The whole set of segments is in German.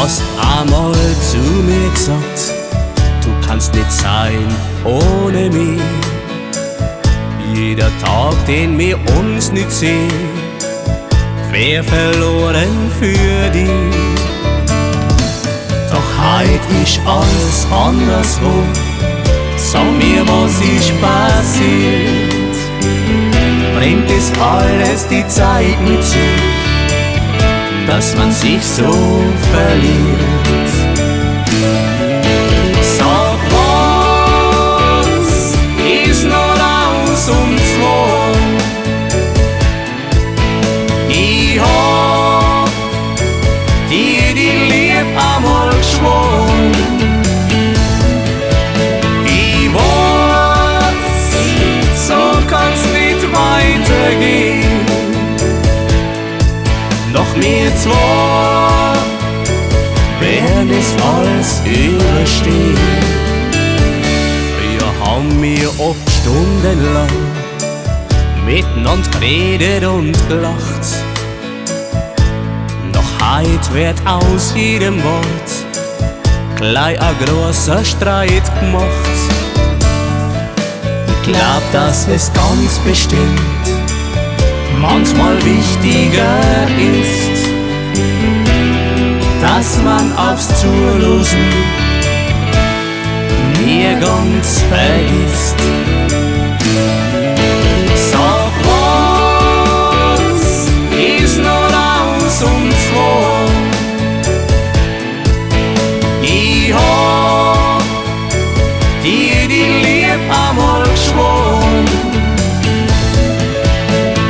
hast einmal zu mir gesagt, du kannst nicht sein ohne mich. Jeder Tag, den wir uns nicht sehen, wär verloren für dich. Doch heut ist alles anderswo. Sag mir, was ist passiert? Bringt es alles die Zeit mit sich, dass man sich so verliert? Sag, was ist noch aus um zwei? Ich hab dir die Liebe einmal geschworen. Ich weiß, so kann's nicht weitergehen. Doch wir zwei werden es alles überstehen. Früher haben wir oft stundenlang miteinander geredet und gelacht. Doch heut wird aus jedem Wort gleich ein großer Streit gemacht. Ich glaub, dass es ganz bestimmt manchmal wichtiger ist, dass man aufs Zulosen nie ganz vergisst. Sag, was ist noch aus um zwei? Ich hab dir die Liebe einmal geschworen.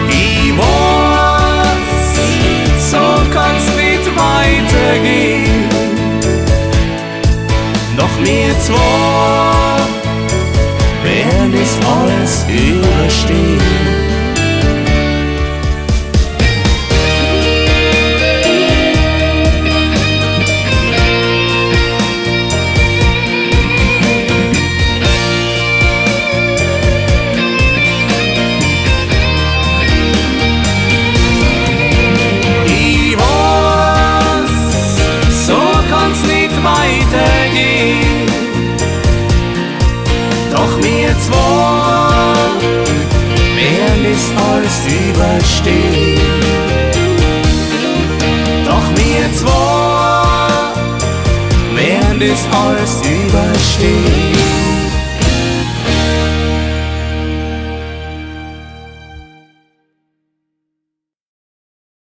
Ich weiß, so kann's nicht weitergehen. Doch wir zwei werden es alles überstehen. Weitergehen. Doch wir zwei werden es alles überstehen. Doch wir zwei werden es alles überstehen.